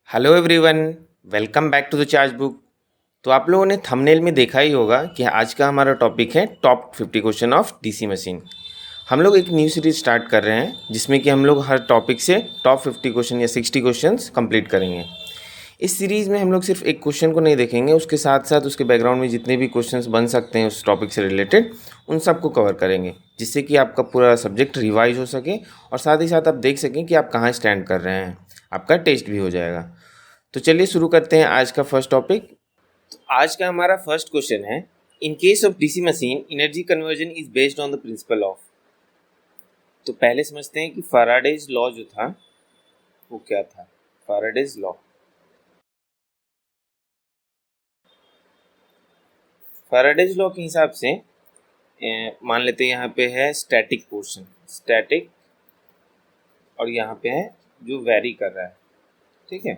Hello everyone, welcome back to the charge book. तो आप लोगों ने थंबनेल में देखा ही होगा कि आज का हमारा टॉपिक है top 50 question of DC machine. हम लोग एक न्यू सीरीज स्टार्ट कर रहे हैं जिसमें कि हम लोग हर टॉपिक से टॉप 50 क्वेश्चन या 60 क्वेश्चंस कंप्लीट करेंगे। इस सीरीज़ में हम लोग सिर्फ एक क्वेश्चन को नहीं देखेंगे, उसके साथ साथ उसके बैकग्राउंड में जितने भी क्वेश्चंस बन सकते हैं उस टॉपिक से रिलेटेड उन सबको कवर करेंगे, जिससे कि आपका पूरा सब्जेक्ट रिवाइज हो सके और साथ ही साथ आप देख सकें कि आप कहाँ स्टैंड कर रहे हैं। आपका टेस्ट भी हो जाएगा। तो चलिए शुरू करते हैं आज का फर्स्ट टॉपिक। तो आज का हमारा फर्स्ट क्वेश्चन है, इन case of DC machine energy conversion is based on the principle of. तो पहले समझते हैं कि फैराडेज लॉ जो था वो क्या था। फैराडेज लॉ, फैराडेज लॉ के हिसाब से मान लेते हैं यहाँ पे है स्टैटिक पोर्शन, स्टैटिक, और यहाँ पे है जो वेरी कर रहा है। ठीक है,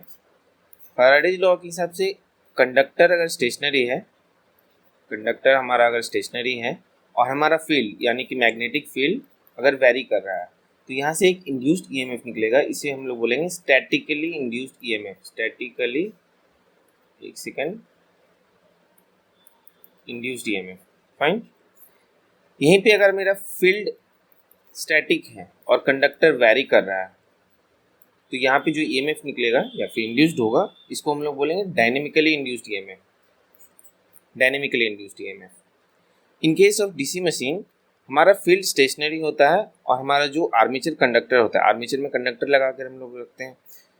फैराडेज लॉ के हिसाब से कंडक्टर अगर स्टेशनरी है, कंडक्टर हमारा अगर स्टेशनरी है और हमारा फील्ड यानी कि मैग्नेटिक फील्ड अगर वेरी कर रहा है, तो यहाँ से एक इंड्यूस्ड ईएमएफ निकलेगा। इसे हम लोग बोलेंगे स्टैटिकली इंड्यूस्ड ईएमएफ। स्टैटिकली, एक सेकेंड, इंड्यूस्ड ईएमएफ। फाइन। यहीं पे अगर मेरा फील्ड स्टैटिक है और कंडक्टर वेरी कर रहा है, तो यहाँ पे जो ईएमएफ निकलेगा या फिर इंड्यूस्ड होगा, इसको हम लोग बोलेंगे dynamically induced EMF. Dynamically induced EMF. In case of DC machine हमारा फील्ड स्टेशनरी होता है और हमारा जो आर्मेचर कंडक्टर होता है, आर्मेचर में कंडक्टर लगा कर हम लोग रखते हैं,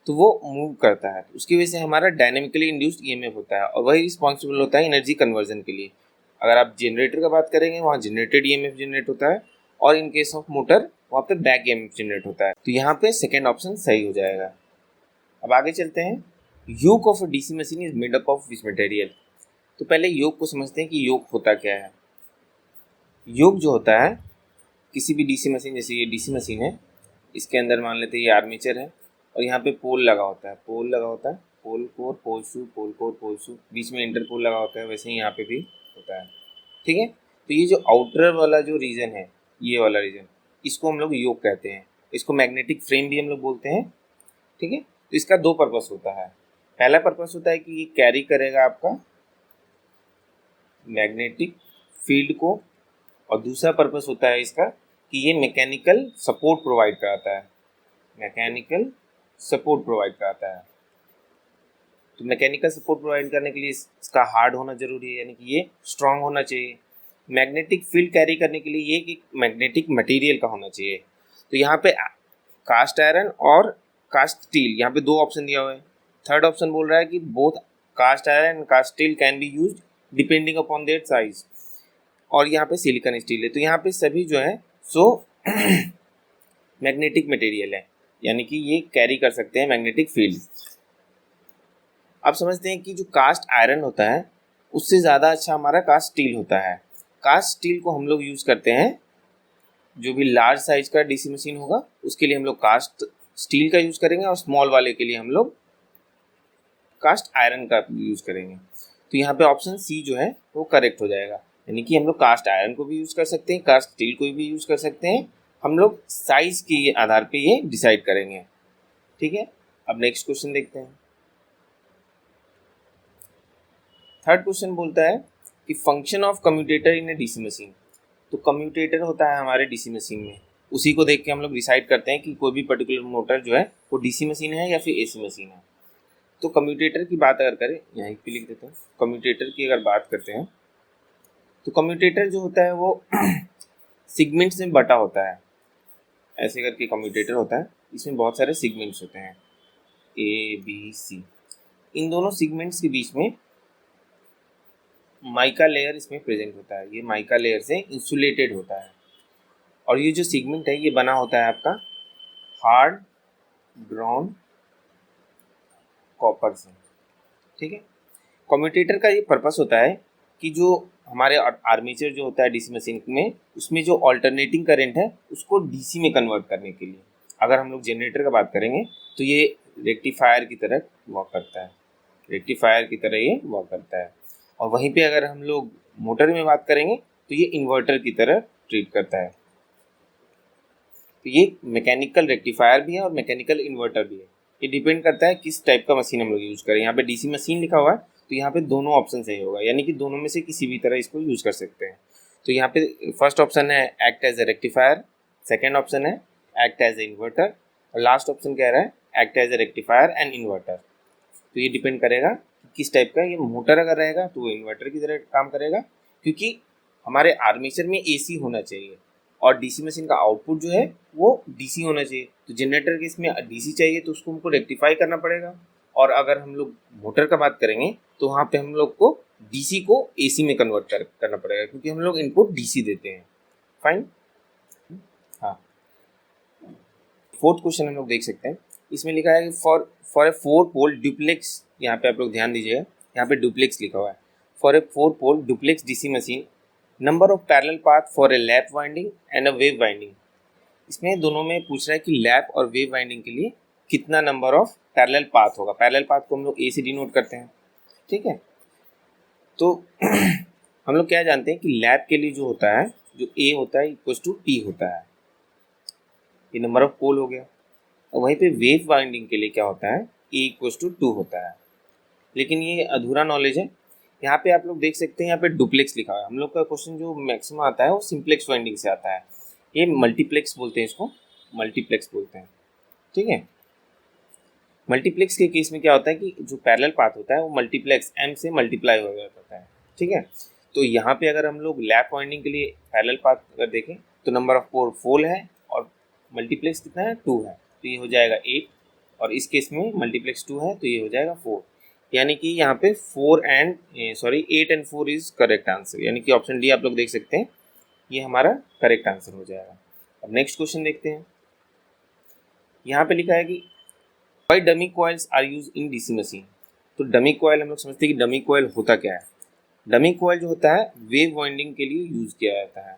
तो वो मूव करता है। उसकी वजह से हमारा डायनेमिकली इंड्यूस्ड ईएमएफ होता है और वही रिस्पॉन्सिबल होता है एनर्जी कन्वर्जन के लिए। अगर आप जनरेटर का बात करेंगे, वहाँ जनरेटेड ईएमएफ जनरेट होता है, और इन केस ऑफ मोटर वहाँ पे बैक ईएमएफ जनरेट होता है। तो यहाँ पे सेकेंड ऑप्शन सही हो जाएगा। अब आगे चलते हैं। Yoke of a DC machine is made up of which material. तो पहले योक को समझते हैं कि योक होता क्या है। योग जो होता है किसी भी डीसी मशीन, जैसे ये डीसी मशीन है, इसके अंदर मान लेते हैं ये आर्मेचर है और यहाँ पे पोल लगा होता है, पोल लगा होता है, पोल कोर पोल शू, पोल कोर पोल शू, बीच में इंटरपोल लगा होता है, वैसे ही यहाँ पे भी होता है। ठीक है, तो ये जो आउटर वाला जो रीजन है, ये वाला रीजन, इसको हम लोग योग कहते हैं। इसको मैग्नेटिक फ्रेम भी हम लोग बोलते हैं। ठीक है, तो इसका दो पर्पस होता है। पहला पर्पस होता है कि ये कैरी करेगा आपका मैग्नेटिक फील्ड को, और दूसरा पर्पस होता है इसका कि ये मैकेनिकल सपोर्ट प्रोवाइड कराता है। मैकेनिकल सपोर्ट प्रोवाइड कराता है। तो मैकेनिकल सपोर्ट प्रोवाइड करने के लिए इसका हार्ड होना जरूरी है, यानी कि ये स्ट्रांग होना चाहिए। मैग्नेटिक फील्ड कैरी करने के लिए ये कि मैग्नेटिक मटेरियल का होना चाहिए। तो यहाँ पे कास्ट आयरन और कास्ट स्टील, यहाँ पे दो ऑप्शन दिया हुआ है। थर्ड ऑप्शन बोल रहा है कि both cast iron and cast steel can be used depending upon their size, और यहाँ पे सिलिकॉन स्टील है। तो यहाँ पे सभी जो है सो मैग्नेटिक मटेरियल है, यानी कि ये कैरी कर सकते हैं मैग्नेटिक फील्ड। अब समझते हैं कि जो कास्ट आयरन होता है उससे ज़्यादा अच्छा हमारा कास्ट स्टील होता है। कास्ट स्टील को हम लोग यूज़ करते हैं, जो भी लार्ज साइज का डीसी मशीन होगा उसके लिए हम लोग कास्ट स्टील का यूज़ करेंगे, और स्मॉल वाले के लिए हम लोग कास्ट आयरन का यूज़ करेंगे। तो यहाँ पे ऑप्शन सी जो है वो करेक्ट हो जाएगा, यानी कि हम लोग कास्ट आयरन को भी यूज़ कर सकते हैं, कास्ट स्टील को भी यूज़ कर सकते हैं। हम लोग साइज के आधार पे ये डिसाइड करेंगे। ठीक है, अब नेक्स्ट क्वेश्चन देखते हैं। थर्ड क्वेश्चन बोलता है कि function of commutator in a DC machine. तो कम्यूटेटर होता है हमारे डीसी मशीन में, उसी को देख के हम लोग डिसाइड करते हैं कि कोई भी पर्टिकुलर मोटर जो है वो डीसी मशीन है या फिर एसी मशीन है। तो कम्यूटेटर की बात अगर करें, यहाँ पे लिख देते हैं, कम्यूटेटर की अगर बात करते हैं तो कम्यूटेटर जो होता है वो सिगमेंट्स में बटा होता है। ऐसे करके कम्यूटेटर होता है, इसमें बहुत सारे सिगमेंट्स होते हैं, ए बी सी। इन दोनों सिगमेंट्स के बीच में माइका लेयर इसमें प्रेजेंट होता है। ये माइका लेयर से इंसुलेटेड होता है, और ये जो सिगमेंट है ये बना होता है आपका हार्ड ब्राउन कॉपर से। ठीक है, कम्यूटेटर का ये पर्पस होता है कि जो हमारे आर्मेचर जो होता है डीसी मशीन में, उसमें जो ऑल्टरनेटिंग करंट है उसको डीसी में कन्वर्ट करने के लिए। अगर हम लोग जनरेटर का बात करेंगे तो ये रेक्टिफायर की तरह वर्क करता है, रेक्टिफायर की तरह ये वर्क करता है। और वहीं पे अगर हम लोग मोटर में बात करेंगे तो ये इन्वर्टर की तरह ट्रीट करता है। तो ये मैकेनिकल रेक्टिफायर भी है और मैकेनिकल इन्वर्टर भी है। ये डिपेंड करता है किस टाइप का मशीन हम लोग यूज़ करें। यहाँ पे डीसी मशीन लिखा हुआ है तो यहाँ पे दोनों ऑप्शन सही होगा, यानी कि दोनों में से किसी भी तरह इसको यूज़ कर सकते हैं। तो यहाँ पे फर्स्ट ऑप्शन है act as a rectifier, second option है एक्ट एज ए इन्वर्टर, और लास्ट ऑप्शन कह रहा है act as a rectifier and inverter. तो ये डिपेंड करेगा किस टाइप का। ये मोटर अगर रहेगा तो वो इन्वर्टर की तरह काम करेगा, क्योंकि हमारे आर्मेचर में एसी होना चाहिए और डीसी मशीन का आउटपुट जो है वो डीसी होना चाहिए। तो जनरेटर के इसमें डीसी चाहिए तो उसको हमको रेक्टिफाई करना पड़ेगा। और अगर हम लोग मोटर का बात करेंगे तो वहाँ पे हम लोग को डीसी को एसी में कन्वर्ट करना पड़ेगा, क्योंकि हम लोग इनपुट डीसी देते हैं। फाइन। हाँ, फोर्थ क्वेश्चन हम लोग देख सकते हैं। इसमें लिखा है कि फॉर ए 4 पोल डुप्लेक्स, यहाँ पे आप लोग ध्यान दीजिएगा, यहाँ पे डुप्लेक्स लिखा हुआ है। For a 4 pole duplex DC machine, number of parallel path for a lap winding and a wave winding. इसमें दोनों में पूछ रहा है कि लैप और वेव वाइंडिंग के लिए कितना नंबर ऑफ पैरेलल पाथ होगा। पैरेलल पाथ को हम लोग ए से डिनोट करते हैं, ठीक है। तो हम लोग क्या जानते हैं कि लैप के लिए जो होता है, जो ए होता है इक्वल्स टू टी होता है, ये नंबर ऑफ पोल हो गया। और वहीं पे वेव वाइंडिंग के लिए क्या होता है, ए इक्वल्स टू 2 होता है। लेकिन ये अधूरा नॉलेज है। यहाँ पे आप लोग देख सकते हैं, यहाँ पे डुप्लेक्स लिखा हुआ है। हम लोग का क्वेश्चन जो मैक्सिमम आता है वो सिंप्लेक्स वाइंडिंग से आता है। ये मल्टीप्लेक्स बोलते हैं, इसको मल्टीप्लेक्स बोलते हैं, ठीक है। मल्टीप्लेक्स के केस में क्या होता है कि जो पैरेलल पाथ होता है वो मल्टीप्लेक्स एम से मल्टीप्लाई हो जाता है, ठीक है। तो यहाँ पे अगर हम लोग लैप वाइंडिंग के लिए पैरेलल पाथ अगर देखें तो नंबर ऑफ पोल है और मल्टीप्लेक्स कितना है, 2 है, तो ये हो जाएगा 8। और इस केस में मल्टीप्लेक्स 2 है तो ये हो जाएगा 4। यानी कि यहाँ पे 8 एंड 4 इज करेक्ट आंसर, यानी कि ऑप्शन डी आप लोग देख सकते हैं, ये हमारा करेक्ट आंसर हो जाएगा। अब नेक्स्ट क्वेश्चन देखते हैं। यहाँ पे लिखा है कि why dummy coils are use in DC machine. तो डमी कॉइल हम लोग समझते हैं कि डमी कॉइल होता क्या है। डमी कॉइल जो होता है वेव वाइंडिंग के लिए यूज किया जाता है,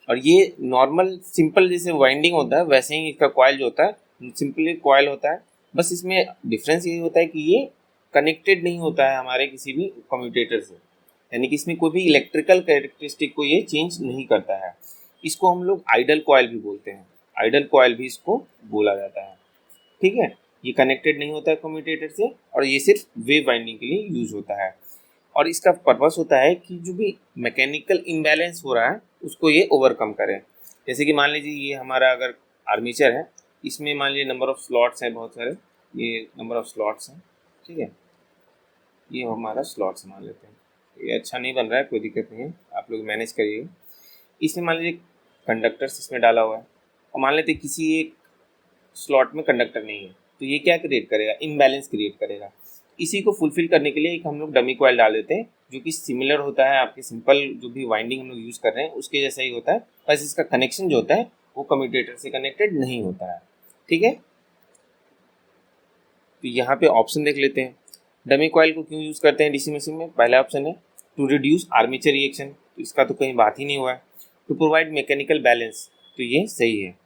और ये नॉर्मल सिंपल जैसे वाइंडिंग होता है वैसे ही इसका कॉइल जो होता है सिंपली कॉइल होता है। बस इसमें डिफरेंस ये होता है कि ये कनेक्टेड नहीं होता है हमारे किसी भी कम्यूटेटर से, यानी कि इसमें कोई भी इलेक्ट्रिकल कैरेक्टरिस्टिक को ये चेंज नहीं करता है। इसको हम लोग आइडल कॉइल भी बोलते हैं, आइडल कॉइल भी इसको बोला जाता है, ठीक है। ये कनेक्टेड नहीं होता है कम्यूटेटर से और ये सिर्फ वेव वाइंडिंग के लिए यूज होता है। और इसका पर्पस होता है कि जो भी मैकेनिकल इम्बैलेंस हो रहा है उसको ये ओवरकम करें। जैसे कि मान लीजिए ये हमारा अगर आर्मेचर है, इसमें मान लीजिए नंबर ऑफ स्लॉट्स हैं बहुत सारे, ये नंबर ऑफ स्लॉट्स हैं, ठीक है। ये हमारा स्लॉट्स मान लेते हैं, ये अच्छा नहीं बन रहा है, कोई दिक्कत नहीं है, आप लोग मैनेज करिए। इसमें मान लीजिए कंडक्टर्स इसमें डाला हुआ है और मान लेते किसी एक स्लॉट में कंडक्टर नहीं है, तो ये क्या क्रिएट करेगा, इम्बैलेंस क्रिएट करेगा। इसी को फुलफिल करने के लिए एक हम लोग डमी कॉइल डाल देते हैं जो कि सिमिलर होता है आपके सिंपल जो भी वाइंडिंग हम लोग यूज़ कर रहे हैं उसके जैसा ही होता है, बस इसका कनेक्शन जो होता है वो कम्यूटेटर से कनेक्टेड नहीं होता है, ठीक है। तो यहाँ पे ऑप्शन देख लेते हैं, डमी कॉइल को क्यों यूज़ करते हैं डीसी मशीन में। पहला ऑप्शन है टू रिड्यूस आर्मेचर रिएक्शन, तो इसका तो कहीं बात ही नहीं हुआ है। टू प्रोवाइड मैकेनिकल बैलेंस, तो ये सही है।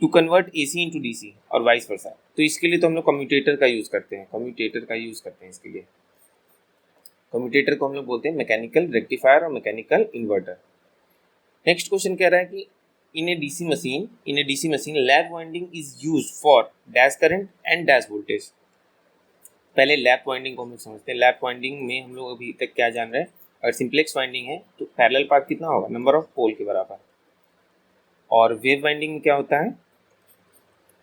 To convert AC into DC और वाइस वर्सा, तो इसके लिए तो हम लोग कम्यूटेटर का यूज़ करते हैं, कम्यूटेटर का यूज़ करते हैं इसके लिए। कम्यूटेटर को हम लोग बोलते हैं मैकेनिकल रेक्टिफायर और मैकेनिकल इन्वर्टर। नेक्स्ट क्वेश्चन कह रहा है कि in a DC machine lap winding is use for dash current and dash voltage. पहले लैप वाइंडिंग को हम लोग समझते हैं। लैप वाइंडिंग में हम लोग अभी तक क्या जान रहे हैं, अगर सिंप्लेक्स वाइंडिंग है तो पैरेलल पाथ कितना होगा, नंबर ऑफ पोल के बराबर। और वेव वाइंडिंग में क्या होता है,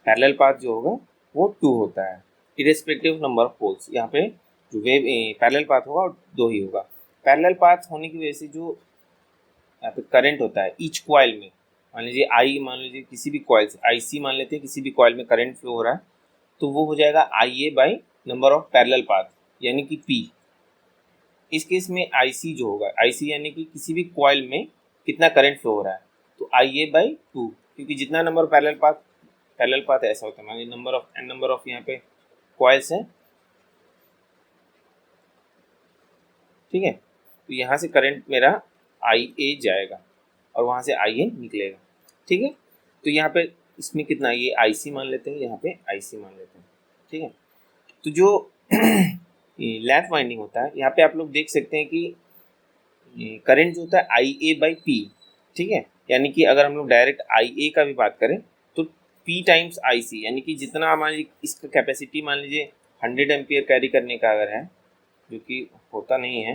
पैरेलल पाथ जो होगा वो 2 होता है इरेस्पेक्टिव नंबर ऑफ पोल्स। यहाँ पे जो वेव पैरेलल पाथ होगा 2 ही होगा। पैरेलल पाथ होने की वजह से जो यहाँ पे करंट होता है ईच कॉइल में, मान लीजिए मान लीजिए किसी भी कॉइल से IC मान लेते हैं, किसी भी कॉइल में करंट फ्लो हो रहा है तो वो हो जाएगा IA by number of parallel path, यानी कि P। इस केस में IC जो होगा, IC यानी कि किसी भी कॉइल में कितना करंट फ्लो हो रहा है, तो IA बाई 2, क्योंकि जितना नंबर पैरेलल पाथ ऐसा होता है, मान लीजिए नंबर ऑफ यहाँ पे कॉइल्स हैं, ठीक है। तो यहाँ से करंट मेरा IA जाएगा और वहाँ से IA निकलेगा, ठीक है। तो यहाँ पे इसमें कितना, ये IC मान लेते हैं, यहाँ पे IC मान लेते हैं, ठीक है। तो जो लैप वाइंडिंग होता है, यहाँ पे आप लोग देख सकते हैं कि करंट जो होता है IA बाई P, ठीक है। यानी कि अगर हम लोग डायरेक्ट IA का भी बात करें तो P टाइम्स IC, यानी कि जितना हमारी इसका कैपेसिटी मान लीजिए 100 एम्पियर कैरी करने का अगर है, जो कि होता नहीं है,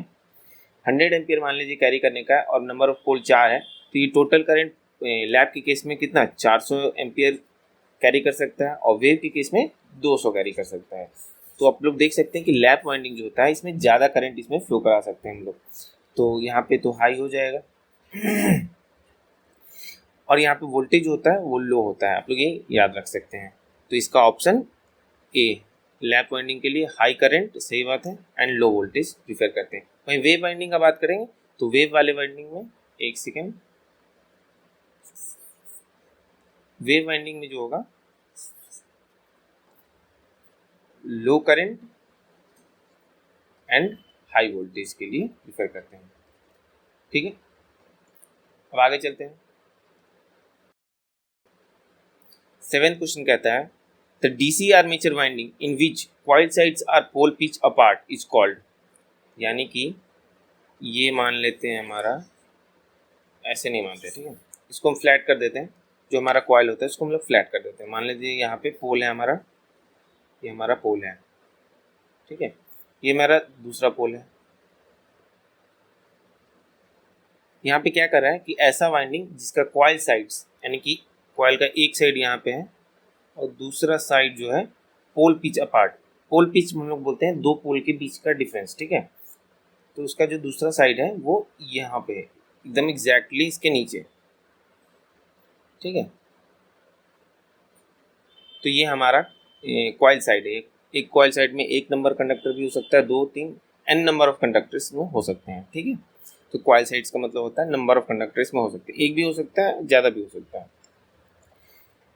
100 एम्पियर मान लीजिए कैरी करने का है और नंबर ऑफ पोल 4 है, तो ये टोटल करंट लैब के केस में कितना 400 एम्पियर कैरी कर सकता है और वेव के केस में 200 कैरी कर सकता है। तो आप लोग देख सकते हैं कि लैप वाइंडिंग जो होता है इसमें ज़्यादा करंट इसमें फ्लो करा सकते हैं हम लोग। तो यहाँ पे तो हाई हो जाएगा और यहाँ पे वोल्टेज होता है वो लो होता है, आप लोग ये याद रख सकते हैं। तो इसका ऑप्शन ए, लैप वाइंडिंग के लिए हाई करंट सही बात है एंड लो वोल्टेज प्रीफर करते हैं। वहीं वेव वाइंडिंग का बात करेंगे तो वेव वाले वाइंडिंग में, एक सेकेंड, वेव वाइंडिंग में जो होगा लो करंट एंड हाई वोल्टेज के लिए प्रीफर करते हैं। ठीक है, अब आगे चलते हैं। 7th क्वेश्चन कहता है the DC armature winding in which coil sides are pole pitch apart is called, यानी कि ये मान लेते हैं हमारा, ऐसे नहीं मानते, ठीक है, इसको हम फ्लैट कर देते हैं। जो हमारा कॉइल होता है इसको हम लोग फ्लैट कर देते हैं। मान लीजिए यहाँ पे पोल है हमारा, ये हमारा पोल है, ठीक है, ये हमारा दूसरा पोल है। यहाँ पे क्या कर रहा है कि ऐसा वाइंडिंग जिसका कॉइल साइड्स, यानी कि कॉइल का एक साइड यहाँ पे है और दूसरा साइड जो है pole pitch apart, pole pitch हम लोग बोलते हैं दो पोल के बीच का डिफरेंस, ठीक है। तो उसका जो दूसरा साइड है वो यहाँ पे है, एकदम एग्जैक्टली इसके नीचे, ठीक है। तो ये हमारा कॉइल साइड है। एक कॉइल साइड में एक नंबर कंडक्टर भी हो सकता है, 2 3 n नंबर ऑफ कंडक्टर्स में हो सकते हैं, ठीक है। तो कॉइल साइड्स का मतलब होता है नंबर ऑफ कंडक्टर्स में हो सकते हैं, एक भी हो सकता है, ज़्यादा भी हो सकता है।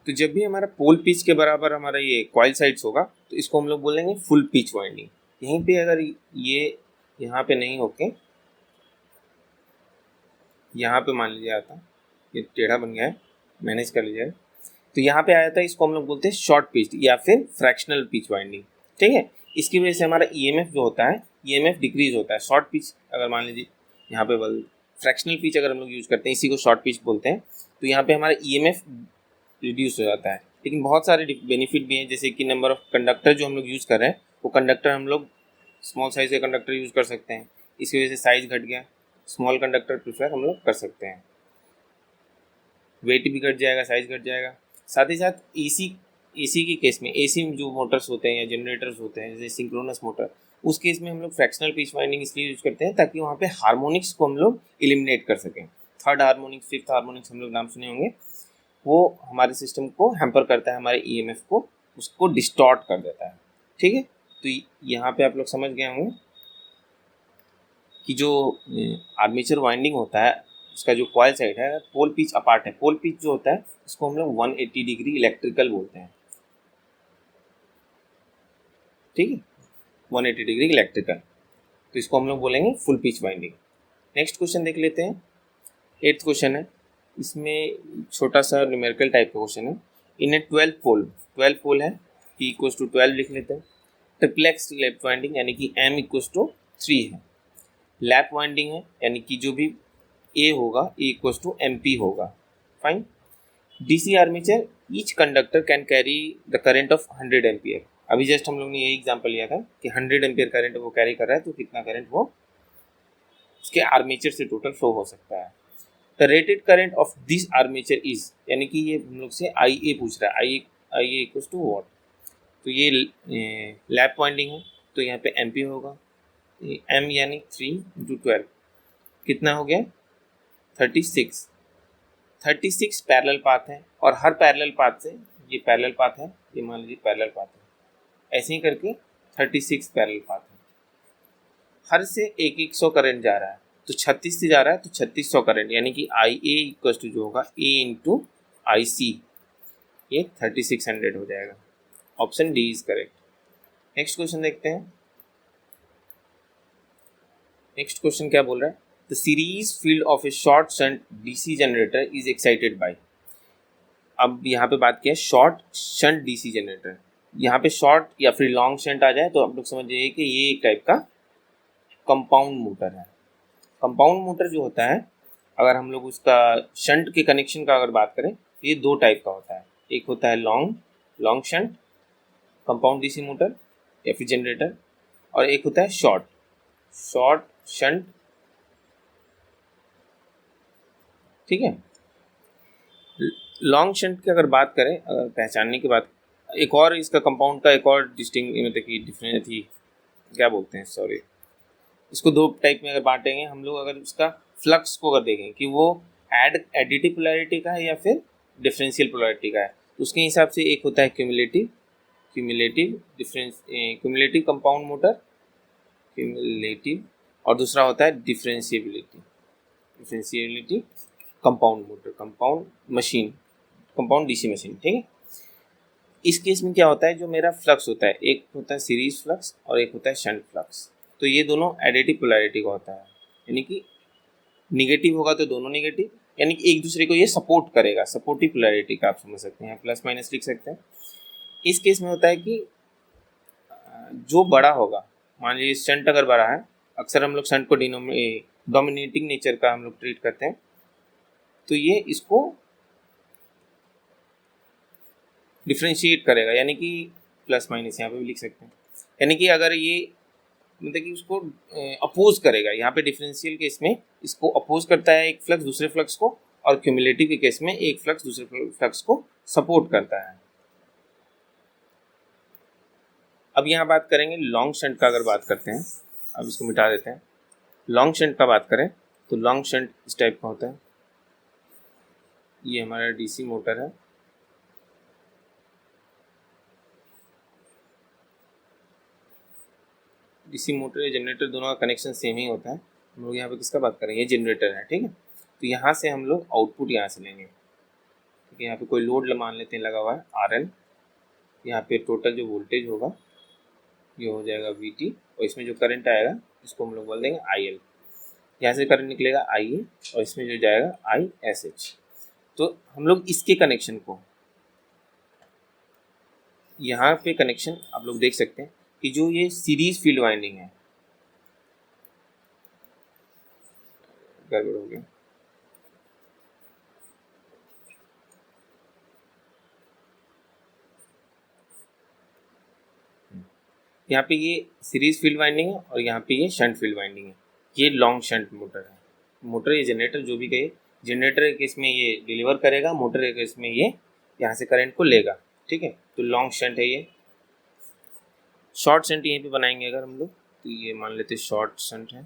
तो जब भी हमारा पोल पिच के बराबर हमारा ये कॉइल साइड्स होगा तो इसको हम लोग बोलेंगे फुल पिच वाइंडिंग। यहीं पे अगर ये यहाँ पे नहीं होके यहाँ पे मान लीजिए आता, ये टेढ़ा बन गया है, मैनेज कर लीजिए, तो यहाँ पे आया था, इसको हम लोग बोलते हैं शॉर्ट पिच या फिर फ्रैक्शनल पिच वाइंडिंग, ठीक है। इसकी वजह से हमारा ईएमएफ जो होता है, ईएमएफ डिक्रीज होता है। शॉर्ट पिच अगर मान लीजिए यहाँ पे फ्रैक्शनल पिच अगर हम लोग यूज़ करते हैं, इसी को शॉर्ट पिच बोलते हैं, तो यहाँ पे हमारा ईएमएफ रिड्यूस हो जाता है। लेकिन बहुत सारे बेनिफिट भी हैं, जैसे कि नंबर ऑफ कंडक्टर जो हम लोग यूज़ कर रहे हैं वो कंडक्टर हम लोग स्मॉल साइज के कंडक्टर यूज़ कर सकते हैं, इसकी वजह से साइज घट गया, स्मॉल कंडक्टर प्रीफर हम लोग कर सकते हैं, वेट भी घट जाएगा, साइज घट जाएगा। साथ ही साथ एसी के केस में, एसी जो मोटर्स होते हैं या जनरेटर्स होते हैं जैसे सिंक्रोनस मोटर, उस केस में हम लोग फ्रैक्शनल पिच वाइंडिंग इसलिए यूज करते हैं ताकि वहाँ पे हार्मोनिक्स को हम लोग एलिमिनेट कर सकें। थर्ड हार्मोनिक्स, फिफ्थ हार्मोनिक्स हम लोग नाम सुने होंगे, वो हमारे सिस्टम को हैम्पर करता है, हमारे ईएमएफ को उसको डिस्टॉर्ट कर देता है, ठीक है। तो यहाँ पे आप लोग समझ गए होंगे कि जो आर्मेचर वाइंडिंग होता है उसका जो कॉइल साइड है पोल पिच अपार्ट है। पोल पिच जो होता है उसको हम लोग 180 डिग्री इलेक्ट्रिकल बोलते हैं, ठीक है, 180 डिग्री इलेक्ट्रिकल, तो इसको हम लोग बोलेंगे full pitch winding. Next question देख लेते हैं। 8th क्वेश्चन है, इसमें छोटा सा न्यूमेरिकल टाइप का क्वेश्चन है। इन ए 12 पोल है, P इक्वल्स टू 12 लिख लेते हैं। ट्रिप्लेक्स लैप वाइंडिंग यानी कि M इक्वल्स टू 3 है। लैप वाइंडिंग है यानी कि जो भी A होगा A इक्वल्स टू MP होगा, fine. DC armature, each conductor can carry the current of 100 ampere. अभी जस्ट हम लोग ने यही एग्जांपल लिया था कि 100 एम्पियर करंट वो कैरी कर रहा है, तो कितना करंट वो उसके आर्मेचर से टोटल फ्लो हो सकता है। The rated current of this armature is, यानी कि ये हम लोग से IA पूछ रहा है, IA इक्वल्स टू वॉट। तो ये लैप वाइंडिंग है तो यहाँ पे MP होगा, M यानी 3 × 12 कितना हो गया 36 पैरेलल पाथ है और हर पैरेलल पाथ से, ये पैरेलल पाथ है, ये मान लीजिए पैरेलल पाथ है, ऐसे ही करके 36 पैरेलल पाथ है, हर से 100 करंट जा रहा है, तो 36 से जा रहा है तो 3600 करंट, यानी कि IA इक्वल टू जो होगा A × IC, ये 3600 हो जाएगा। Option D is correct. Next question देखते हैं। नेक्स्ट क्वेश्चन क्या बोल रहा है, the series field of A short shunt DC generator is excited by. अब यहाँ पे बात किया शॉर्ट शंट डीसी जनरेटर, यहाँ पे शॉर्ट या फिर लॉन्ग शंट आ जाए तो आप लोग समझ जाइए कि ये एक टाइप का कंपाउंड मोटर है। कंपाउंड मोटर जो होता है, अगर हम लोग उसका शंट के कनेक्शन का अगर बात करें तो ये 2 टाइप का होता है, एक होता है long shunt compound DC motor या फिर जनरेटर, और एक होता है शॉर्ट शंट। ठीक है, लॉन्ग शंट की अगर बात करें, अगर पहचानने की बात, एक और इसका कंपाउंड का एक और मतलब कि डिफरेंस थी, क्या बोलते हैं, सॉरी, इसको दो टाइप में अगर बांटेंगे हम लोग, अगर उसका फ्लक्स को अगर देखें कि वो एडिटिव पोलैरिटी का है या फिर डिफरेंशियल पोलैरिटी का है, तो उसके हिसाब से एक होता है क्यूमुलेटिव कंपाउंड मोटर, क्यूमुलेटिव, और दूसरा होता है differentiability compound motor, compound DC machine. ठीक है, इस केस में क्या होता है, जो मेरा फ्लक्स होता है, एक होता है सीरीज फ्लक्स और एक होता है शंट फ्लक्स, तो ये दोनों एडिटिव पोलैरिटी का होता है, यानी कि निगेटिव होगा तो दोनों निगेटिव, यानी कि एक दूसरे को ये सपोर्ट करेगा, सपोर्टिव पोलैरिटी का आप समझ सकते हैं, प्लस माइनस लिख सकते हैं। इस केस में होता है कि जो बड़ा होगा, मान लीजिए शंट अगर बड़ा है, अक्सर हम लोग शंट को डोमिनेटिंग नेचर का हम लोग ट्रीट करते हैं, तो ये इसको डिफ्रेंशिएट करेगा, यानी कि प्लस माइनस यहाँ पे भी लिख सकते हैं, यानी कि अगर ये मतलब कि उसको अपोज करेगा, यहाँ पे डिफरेंशियल केस में इसको अपोज करता है एक फ्लक्स दूसरे फ्लक्स को, और क्यूमुलेटिव के केस में एक फ्लक्स दूसरे फ्लक्स को सपोर्ट करता है। अब यहाँ बात करेंगे लॉन्ग शंट का, अगर बात करते हैं, अब इसको मिटा देते हैं, लॉन्ग शंट का बात करें तो लॉन्ग शंट इस टाइप का होता है, ये हमारा डीसी मोटर है, डीसी मोटर या जनरेटर दोनों का कनेक्शन सेम ही होता है। हम लोग यहाँ पे किसका बात करेंगे, जनरेटर है। ठीक है, तो यहाँ से हम लोग आउटपुट यहाँ से लेंगे। ठीक है, यहाँ पे कोई लोड मान लेते हैं लगा हुआ है RL, यहाँ पे टोटल जो वोल्टेज होगा ये हो जाएगा VT, और इसमें जो करंट आएगा इसको हम लोग बोल देंगे IL, यहाँ से करंट निकलेगा IA, और इसमें जो जाएगा ISH। तो हम लोग इसके कनेक्शन को, यहाँ पे कनेक्शन आप लोग देख सकते हैं कि जो ये सीरीज फील्ड वाइंडिंग है, गड़बड़ हो गया, यहाँ पे ये सीरीज फील्ड वाइंडिंग है और यहाँ पे ये शंट फील्ड वाइंडिंग है, ये लॉन्ग शंट मोटर है। मोटर या जनरेटर जो भी कहे, जनरेटर के केस में ये डिलीवर करेगा, मोटर के केस में ये यहाँ से करंट को लेगा। ठीक है, तो लॉन्ग शंट है ये। शॉर्ट शंट यहीं पे बनाएंगे अगर हम लोग, तो ये मान लेते शॉर्ट शंट है,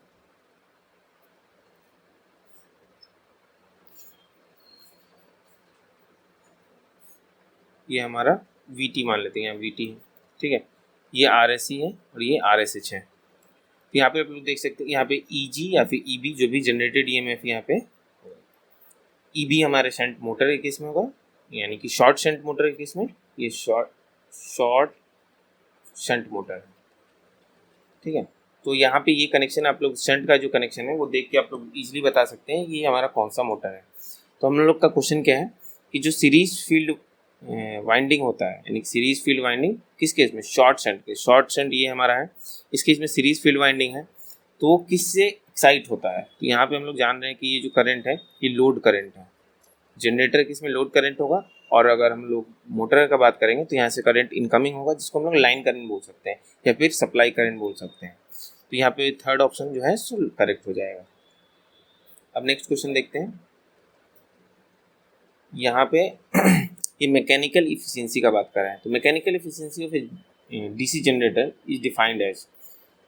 ये हमारा VT मान लेते हैं, यहाँ VT है। ठीक है, ये RSC है और ये RSH है। तो यहाँ पे आप लोग देख सकते हैं, यहाँ पे EG या फिर EB जो भी जनरेटेड EMF यहाँ पे, EB हमारे शंट मोटर के केस में होगा, यानी कि शॉर्ट शंट मोटर के केस में ये शॉर्ट शंट मोटर है। ठीक है, तो यहाँ पे ये कनेक्शन आप लोग, शंट का जो कनेक्शन है वो देख के आप लोग इजीली बता सकते हैं ये हमारा कौन सा मोटर है। तो हम लोग का क्वेश्चन क्या है कि जो सीरीज फील्ड वाइंडिंग होता है, यानी सीरीज फील्ड वाइंडिंग किस केस में, शॉर्ट शंट के, शॉर्ट शंट ये हमारा है, इस केस में सीरीज फील्ड वाइंडिंग है, तो वो किससे एक्साइट होता है। तो यहाँ पे हम लोग जान रहे हैं कि ये जो करंट है ये लोड करंट है, जनरेटर किस में लोड करंट होगा, और अगर हम लोग मोटर का बात करेंगे तो यहाँ से करंट इनकमिंग होगा, जिसको हम लोग लाइन करंट बोल सकते हैं या फिर सप्लाई करंट बोल सकते हैं। तो यहाँ पे थर्ड ऑप्शन जो है सो करेक्ट हो जाएगा। अब नेक्स्ट क्वेश्चन देखते हैं, यहाँ पे ये मैकेनिकल इफिशियंसी का बात कर रहे हैं। तो mechanical efficiency of DC generator is defined as,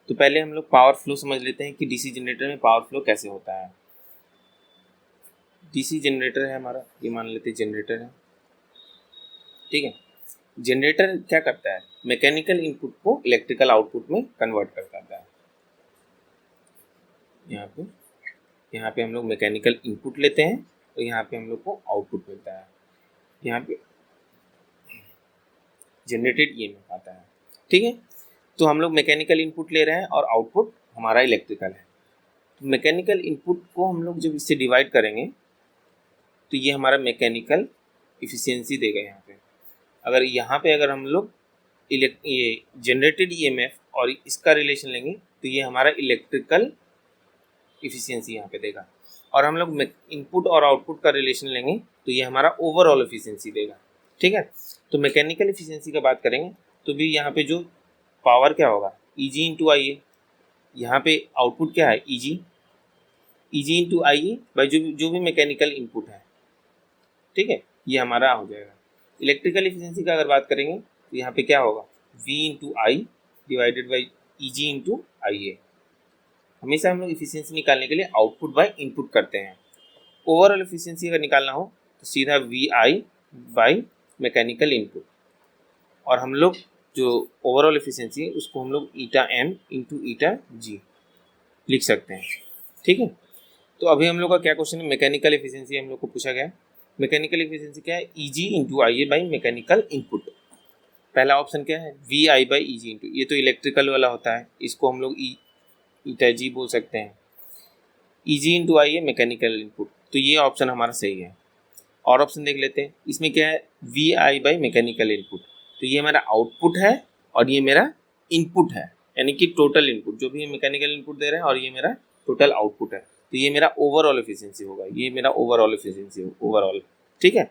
तो पहले हम लोग पावर फ्लो समझ लेते हैं कि डीसी जनरेटर में पावर फ्लो कैसे होता है। डीसी जनरेटर है हमारा, ये मान लेते हैं जनरेटर है। ठीक है, जनरेटर क्या करता है, मैकेनिकल इनपुट को इलेक्ट्रिकल आउटपुट में कन्वर्ट कर देता है। यहाँ पे हम लोग मैकेनिकल इनपुट लेते हैं, तो यहाँ पे हम लोग को आउटपुट मिलता है, यहाँ पे जनरेटेड EMF आता है। ठीक है, तो हम लोग मैकेनिकल इनपुट ले रहे हैं और आउटपुट हमारा इलेक्ट्रिकल है। तो मैकेनिकल इनपुट को हम लोग जब इससे डिवाइड करेंगे तो ये हमारा मैकेनिकल इफिशियंसी देगा। यहाँ पे अगर हम लोग ये जनरेटेड EMF और इसका रिलेशन लेंगे तो ये हमारा इलेक्ट्रिकल इफिशियंसी यहाँ पे देगा, और हम लोग इनपुट और आउटपुट का रिलेशन लेंगे तो ये हमारा ओवरऑल इफिशियंसी देगा। ठीक है। तो मैकेनिकल एफिशिएंसी का बात करेंगे तो भी यहाँ पे जो पावर क्या होगा Eg इंटू आई ए, यहाँ पे आउटपुट क्या है Eg into I A by जो भी मैकेनिकल इनपुट है, ठीक है, ये हमारा हो जाएगा। इलेक्ट्रिकल एफिशिएंसी का अगर बात करेंगे तो यहाँ पे क्या होगा V into I divided by Eg into I a. हमेशा हम लोग एफिशिएंसी निकालने के लिए आउटपुट बाय इनपुट करते हैं। ओवरऑल एफिशिएंसी अगर निकालना हो तो सीधा V I by mechanical input, और हम लोग जो ओवरऑल एफिशिएंसी है उसको हम लोग ईटा एम इंटू ईटा जी लिख सकते हैं, ठीक है। तो अभी हम लोग का क्या क्वेश्चन है, मैकेनिकल एफिशिएंसी हम लोग को पूछा गया है। मैकेनिकल एफिशिएंसी क्या है, Eg into I A by mechanical input. पहला ऑप्शन क्या है V I by E G into, ये तो इलेक्ट्रिकल वाला होता है, इसको हम लोग ईटा जी बोल सकते हैं। Eg into I A mechanical input, तो ये ऑप्शन हमारा सही है। और ऑप्शन देख लेते हैं, इसमें क्या है V I by mechanical input, तो ये मेरा आउटपुट है और ये मेरा इनपुट है, यानी कि टोटल इनपुट जो भी मैकेनिकल इनपुट दे रहे हैं और ये मेरा टोटल आउटपुट है, तो ये मेरा ओवरऑल एफिशिएंसी होगा, ये मेरा ओवरऑल एफिशिएंसी ओवरऑल, ठीक है।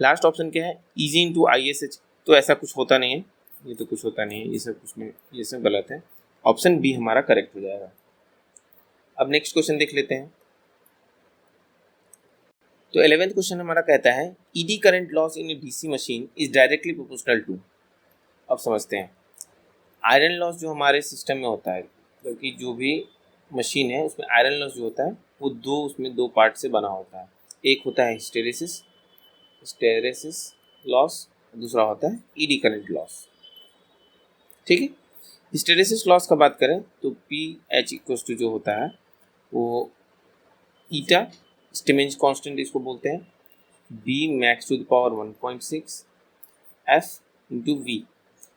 लास्ट ऑप्शन क्या है Eg into I S H, तो ऐसा कुछ होता नहीं है, ये तो कुछ होता नहीं है, ये सब कुछ नहीं, ये सब गलत है। ऑप्शन बी हमारा करेक्ट हो जाएगा। अब नेक्स्ट क्वेश्चन देख लेते हैं। तो 11th क्वेश्चन हमारा कहता है eddy current loss in a DC machine is directly proportional to. अब समझते हैं, आयरन लॉस जो हमारे सिस्टम में होता है, क्योंकि जो भी मशीन है उसमें आयरन लॉस जो होता है वो उसमें दो पार्ट से बना होता है। एक होता है हिस्टेरेसिस लॉस, दूसरा होता है ईडी करंट लॉस, ठीक है। हिस्टेरेसिस लॉस का बात करें तो पी एच इक्वल्स टू जो होता है वो ईटा स्टिमेंज कांस्टेंट इसको बोलते हैं, B max to the power 1.6 F into V.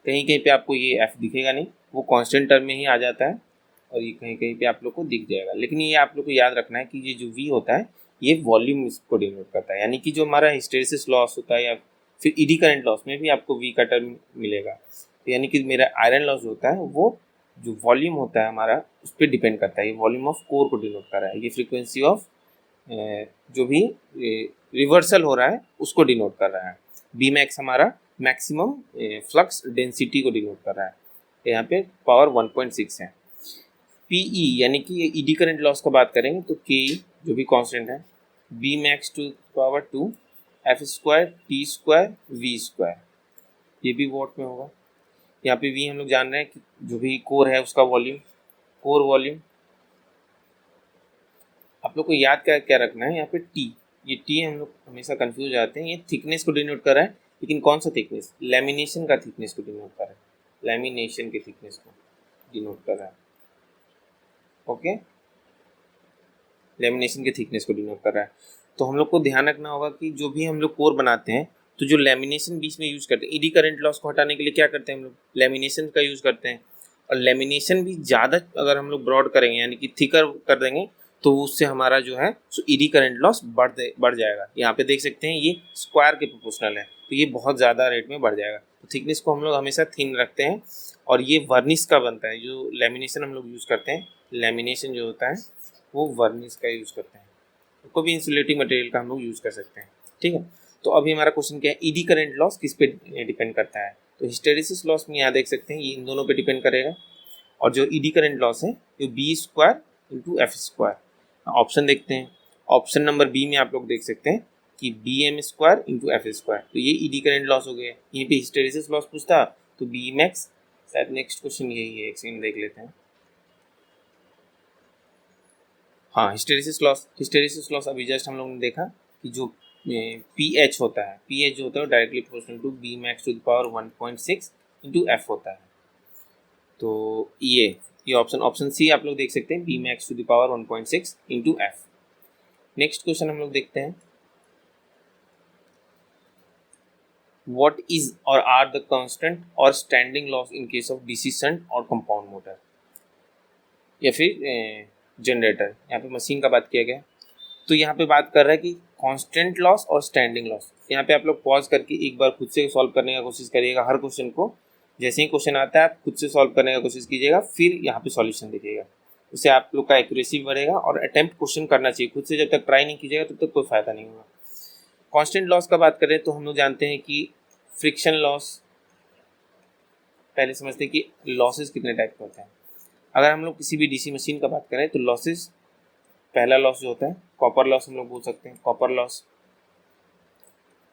कहीं कहीं पे आपको ये एफ दिखेगा नहीं, वो कांस्टेंट टर्म में ही आ जाता है, और ये कहीं कहीं पे आप लोग को दिख जाएगा। लेकिन ये आप लोग को याद रखना है कि ये जो वी होता है ये वॉल्यूम इसको डिनोट करता है, यानी कि जो हमारा हिस्टेरेसिस लॉस होता है या फिर ईडी करंट लॉस में भी आपको वी का टर्म मिलेगा। तो यानी कि मेरा आयरन लॉस होता है वो जो वॉल्यूम होता है हमारा उस पर डिपेंड करता है, ये वॉल्यूम ऑफ कोर को डिनोट कर रहा है, ये फ्रीक्वेंसी ऑफ जो भी रिवर्सल हो रहा है उसको डिनोट कर रहा है। बी मैक्स हमारा मैक्सिमम फ्लक्स डेंसिटी को डिनोट कर रहा है, यहाँ पे पावर 1.6 है। पीई यानी कि ईडी करंट लॉस का बात करेंगे तो के जो भी कांस्टेंट है, B max to power 2 F square T square V square, ये भी वॉट में होगा। यहाँ पे वी हम लोग जान रहे हैं कि जो भी कोर है उसका वॉल्यूम, कोर वॉल्यूम। आप लोग को याद क्या क्या रखना है, यहाँ पे टी, ये टी हम लोग हमेशा कंफ्यूज हो जाते हैं, ये थिकनेस को डिनोट कर रहा है, लेकिन कौन सा थिकनेस, लेमिनेशन का थिकनेस को डिनोट कर रहा है, लेमिनेशन के थिकनेस को डिनोट कर रहा है, ओके, लेमिनेशन के थिकनेस को डिनोट कर रहा है। तो हम लोग को ध्यान रखना होगा कि जो भी हम लोग कोर बनाते हैं तो जो लेमिनेशन बीच में यूज करते हैं, ईडी करंट लॉस को हटाने के लिए क्या करते हैं हम लोग, लेमिनेशन का यूज करते हैं। और लेमिनेशन भी ज़्यादा अगर हम लोग ब्रॉड करेंगे यानी कि थिकर कर देंगे तो उससे हमारा जो है सो ईडी करंट लॉस बढ़ जाएगा। यहाँ पे देख सकते हैं ये स्क्वायर के प्रोपोर्शनल है, तो ये बहुत ज़्यादा रेट में बढ़ जाएगा। तो थिकनेस को हम लोग हमेशा थिन रखते हैं, और ये वर्निश का बनता है, जो लेमिनेशन हम लोग यूज़ करते हैं, लेमिनेशन जो होता है वो वर्निश का यूज़ करते हैं, कोई भी इंसुलेटिंग मटेरियल का हम लोग यूज़ कर सकते हैं, ठीक है। तो अभी हमारा क्वेश्चन क्या है, ईडी करंट लॉस किस पे डिपेंड करता है, तो हिस्टेरेसिस लॉस में यहाँ देख सकते हैं ये इन दोनों पे डिपेंड करेगा, और जो ईडी करंट लॉस है ये B square into F square. Option देखते हैं, ऑप्शन नंबर बी में आप लोग देख सकते हैं कि B M square into F square, तो ये ईडी करंट लॉस हो गया। यहीं पे हिस्टेरेसिस लॉस पूछता तो बी मैक्स, शायद नेक्स्ट क्वेश्चन यही है, एक सेकंड देख लेते हैं। हाँ, हिस्टेरेसिस लॉस अभी जस्ट हम लोगों ने देखा कि जो पी एच होता है, पी एच जो होता है directly proportional to B max to the power 1.6 into F होता है। तो ये ऑप्शन सी आप लोग देख सकते हैं, B max to the power 1.6 into F. Next question हम लोग देखते हैं, what is or are the constant or standing loss in case of DC shunt or compound motor या फिर जनरेटर। यहाँ पे मशीन का बात किया गया, तो यहाँ पे बात कर रहा है कि कांस्टेंट लॉस और स्टैंडिंग लॉस। यहाँ पे आप लोग पॉज करके एक बार खुद से सॉल्व करने का कोशिश करिएगा, हर क्वेश्चन को जैसे ही क्वेश्चन आता है आप खुद से सॉल्व करने का कोशिश कीजिएगा, फिर यहाँ पे सॉल्यूशन देखिएगा, उससे आप लोग का एक्यूरेसी बढ़ेगा। और अटेम्प्ट क्वेश्चन करना चाहिए खुद से, जब तक ट्राई नहीं कीजिएगा तब तक कोई फायदा नहीं होगा। कांस्टेंट लॉस का बात करें तो हम लोग जानते हैं कि फ्रिक्शन लॉस, पहले समझते हैं कि लॉसेस कितने टाइप के होते हैं। अगर हम लोग किसी भी डीसी मशीन का बात करें तो लॉसेस, पहला लॉस जो होता है कॉपर लॉस हम लोग बोल सकते हैं, कॉपर लॉस।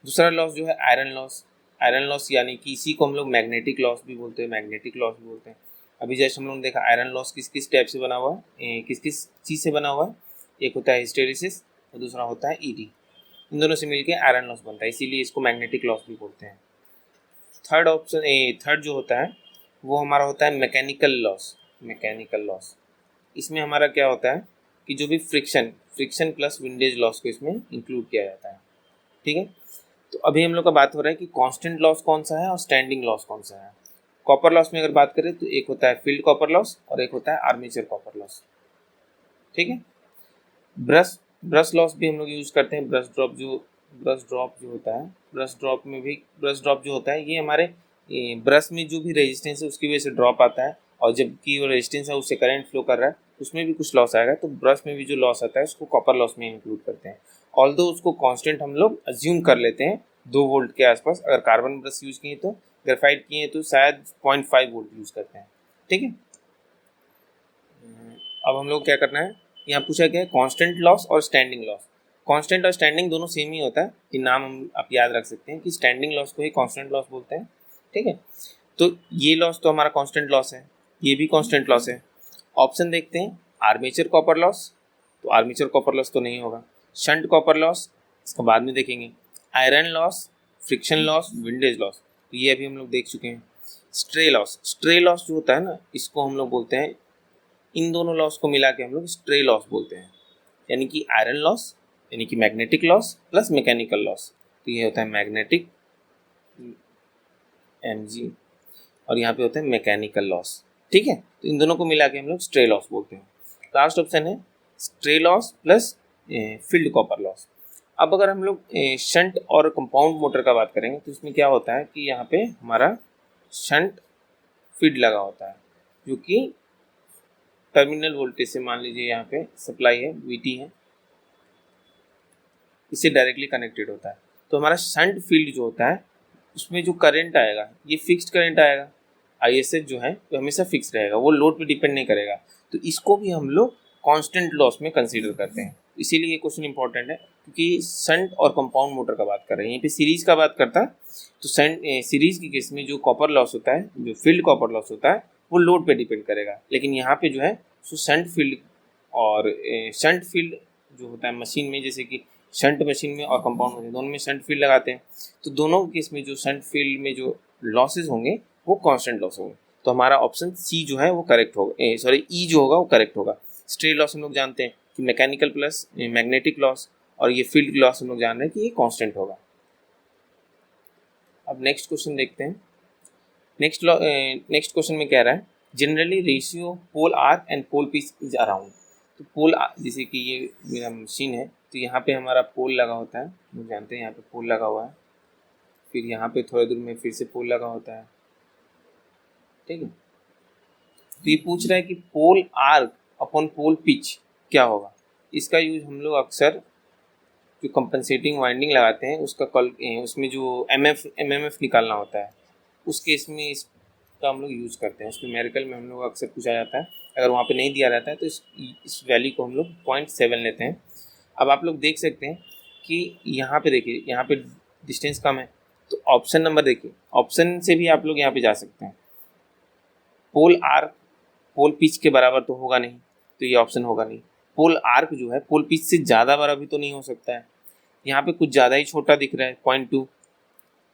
दूसरा लॉस जो है आयरन लॉस, आयरन लॉस यानी कि इसी को हम लोग मैग्नेटिक लॉस भी बोलते हैं, मैग्नेटिक लॉस भी बोलते हैं। अभी जैसे हम लोगों ने देखा आयरन लॉस किस किस टाइप से बना हुआ है, किस किस चीज़ से बना हुआ है, एक होता है हिस्टेरिसिस और दूसरा होता है ईडी, इन दोनों से मिलकर आयरन लॉस बनता है, इसीलिए इसको मैग्नेटिक लॉस भी बोलते हैं। थर्ड ऑप्शन, थर्ड जो होता है वो हमारा होता है मैकेनिकल लॉस, मैकेनिकल लॉस। इसमें हमारा क्या होता है कि जो भी फ्रिक्शन प्लस विंडेज लॉस को इसमें इंक्लूड किया जाता है, ठीक है। तो अभी हम लोग का बात हो रहा है कि कांस्टेंट लॉस कौन सा है और स्टैंडिंग लॉस कौन सा है। कॉपर लॉस में अगर बात करें तो एक होता है फील्ड कॉपर लॉस और एक होता है आर्मेचर कॉपर लॉस, ठीक है। ब्रश लॉस भी हम लोग यूज करते हैं, ब्रश ड्रॉप जो होता है, ब्रश ड्रॉप जो होता है ये हमारे ब्रश में जो भी रेजिस्टेंस है उसकी वजह से ड्रॉप आता है, और जबकि वो रेजिस्टेंस है उससे करंट फ्लो कर रहा है उसमें भी कुछ लॉस आएगा, तो ब्रश में भी जो लॉस आता है उसको कॉपर लॉस में इंक्लूड करते हैं। ऑल्दो उसको कांस्टेंट हम लोग अज्यूम कर लेते हैं 2 वोल्ट के आसपास, अगर कार्बन ब्रश यूज किए तो, ग्रेफाइट किए तो शायद 0.5 वोल्ट यूज करते हैं, ठीक है। अब हम लोग क्या करना है, यहाँ पूछा गया है कांस्टेंट लॉस और standing loss. Constant or standing दोनों सेम ही होता है, ये नाम हम आप याद रख सकते हैं कि स्टैंडिंग लॉस को ही कांस्टेंट लॉस बोलते हैं, ठीक है। तो ये लॉस तो हमारा कांस्टेंट लॉस है, ये भी कांस्टेंट लॉस है। ऑप्शन देखते हैं, आर्मेचर कॉपर लॉस, तो आर्मेचर कॉपर लॉस तो नहीं होगा। शंट कॉपर लॉस, इसका बाद में देखेंगे। Iron loss, friction loss, windage loss, तो ये अभी हम लोग देख चुके हैं। स्ट्रे लॉस जो होता है ना, इसको हम लोग बोलते हैं, इन दोनों लॉस को मिला के हम लोग स्ट्रे लॉस बोलते हैं, यानी कि आयरन लॉस यानी कि magnetic loss plus mechanical loss, तो ये होता है मैग्नेटिक Mg, और यहाँ पे होता है मैकेनिकल लॉस, ठीक है। तो इन दोनों को मिला के हम लोग स्ट्रे लॉस बोलते हैं। लास्ट ऑप्शन है stray loss plus field copper loss. अब अगर हम लोग शंट और कंपाउंड मोटर का बात करेंगे तो इसमें क्या होता है कि यहाँ पे हमारा शंट फील्ड लगा होता है, जो कि टर्मिनल वोल्टेज से, मान लीजिए यहाँ पे सप्लाई है Vt है, इससे डायरेक्टली कनेक्टेड होता है। तो हमारा शंट फील्ड जो होता है उसमें जो करंट आएगा ये फिक्स्ड करंट आएगा, ISH जो है वो हमेशा फिक्स रहेगा, वो लोड पे डिपेंड नहीं करेगा, तो इसको भी हम लोग कांस्टेंट लॉस में कंसीडर करते हैं। इसीलिए ये क्वेश्चन इंपॉर्टेंट है, क्योंकि शंट और कंपाउंड मोटर का बात कर रहे हैं, यहीं पे सीरीज का बात करता है, तो सीरीज के केस में जो कॉपर लॉस होता है, जो फील्ड कॉपर लॉस होता है वो लोड पे डिपेंड करेगा, लेकिन यहाँ पे जो है सो शंट फील्ड और शंट फील्ड जो होता है मशीन में, जैसे कि शंट मशीन में और कंपाउंड मशीन दोनों में शंट फील्ड लगाते हैं, तो दोनों केस में जो शंट फील्ड में जो लॉसेज होंगे वो कांस्टेंट लॉस होंगे, तो हमारा ऑप्शन सी जो है वो करेक्ट होगा, सॉरी ई जो होगा वो करेक्ट होगा। स्ट्रे लॉस हम लोग जानते हैं कि मैकेनिकल प्लस मैग्नेटिक लॉस, और ये फील्ड लॉस हम लोग जान रहे हैं कि ये कांस्टेंट होगा। अब नेक्स्ट क्वेश्चन देखते हैं। नेक्स्ट क्वेश्चन में कह रहा है generally ratio pole arc and pole pitch is around. तो पोल, जैसे कि ये मेरा मशीन है तो यहाँ पे हमारा पोल लगा होता है, हम जानते हैं यहाँ पे पोल लगा हुआ है, फिर यहाँ पे थोड़ी दूर में फिर से पोल लगा होता है, ठीक है। तो ये पूछ रहा है कि पोल आर्क अपॉन पोल पिच क्या होगा। इसका यूज हम लोग अक्सर जो कंपनसेटिंग वाइंडिंग लगाते हैं उसका उसमें जो एमएमएफ निकालना होता है उस केस में इसका हम लोग यूज़ करते हैं। उसमें न्यूमेरिकल में हम लोग अक्सर पूछा जाता है, अगर वहाँ पे नहीं दिया रहता है तो इस वैल्यू को हम लोग 0.7 लेते हैं। अब आप लोग देख सकते हैं कि यहाँ पे देखिए, यहाँ पे डिस्टेंस कम है, तो ऑप्शन नंबर देखिए, ऑप्शन से भी आप लोग यहाँ पे जा सकते हैं। पोल आर्क पोल पिच के बराबर तो होगा नहीं, तो ये ऑप्शन होगा नहीं। पोल आर्क जो है पोल पिच से ज़्यादा बड़ा भी तो नहीं हो सकता है, यहाँ पे कुछ ज़्यादा ही छोटा दिख रहा है 0.2,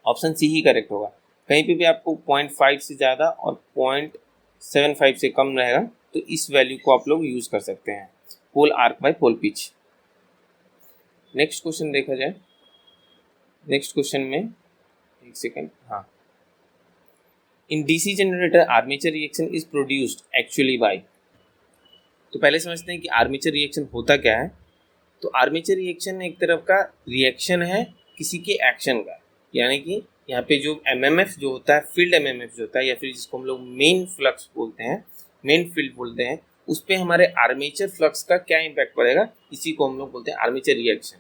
ऑप्शन सी ही करेक्ट होगा। कहीं पे भी आपको 0.5 से ज़्यादा और 0.75 से कम रहेगा तो इस वैल्यू को आप लोग यूज़ कर सकते हैं, pole arc by pole pitch. Next question देखा जाए। नेक्स्ट क्वेश्चन में एक सेकेंड, हाँ, in DC generator armature reaction is produced actually by. तो पहले समझते हैं कि आर्मेचर रिएक्शन होता क्या है। तो आर्मेचर रिएक्शन एक तरफ का रिएक्शन है किसी के एक्शन का, यानी कि यहाँ पे जो एमएमएफ जो होता है, फील्ड एमएमएफ जो होता है, या फिर जिसको हम लोग मेन फ्लक्स बोलते हैं, मेन फील्ड बोलते हैं, उस पर हमारे आर्मेचर फ्लक्स का क्या इम्पैक्ट पड़ेगा, इसी को हम लोग बोलते हैं आर्मेचर रिएक्शन।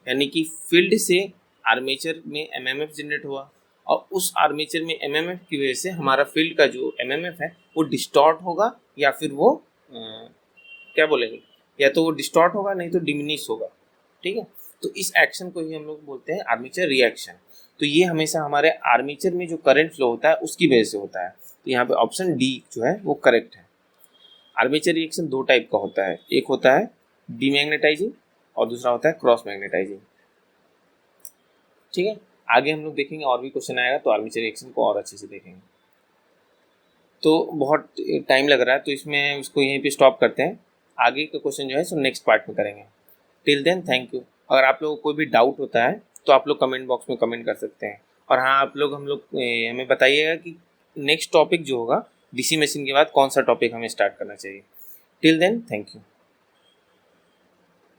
यानी कि फील्ड से आर्मेचर में एमएमएफ जनरेट हुआ और उस आर्मेचर में एमएमएफ की वजह से हमारा फील्ड का जो एमएमएफ है वो डिस्टॉर्ट होगा या फिर वो क्या बोलेंगे, या तो वो डिस्टॉर्ट होगा नहीं तो डिमिनिश होगा। ठीक है, तो इस एक्शन को ही हम लोग बोलते हैं आर्मेचर रिएक्शन। तो ये हमेशा हमारे आर्मेचर में जो करंट फ्लो होता है उसकी वजह से होता है। तो यहाँ पे ऑप्शन डी जो है वो करेक्ट है। आर्मेचर रिएक्शन दो टाइप का होता है, एक होता है डीमैग्नेटाइजिंग और दूसरा होता है क्रॉस मैग्नेटाइजिंग। ठीक है, आगे हम लोग देखेंगे और भी क्वेश्चन आएगा तो आर्मेचर रिएक्शन को और अच्छे से देखेंगे। तो बहुत टाइम लग रहा है तो इसमें उसको यहीं पे स्टॉप करते हैं, आगे का क्वेश्चन जो है सो नेक्स्ट पार्ट में करेंगे। Till then thank you. अगर आप लोगों को कोई भी डाउट होता है तो आप लोग कमेंट बॉक्स में कमेंट कर सकते हैं। और हाँ, आप लोग हमें बताइएगा कि नेक्स्ट टॉपिक जो होगा डीसी मशीन के बाद कौन सा टॉपिक हमें स्टार्ट करना चाहिए। Till then thank you.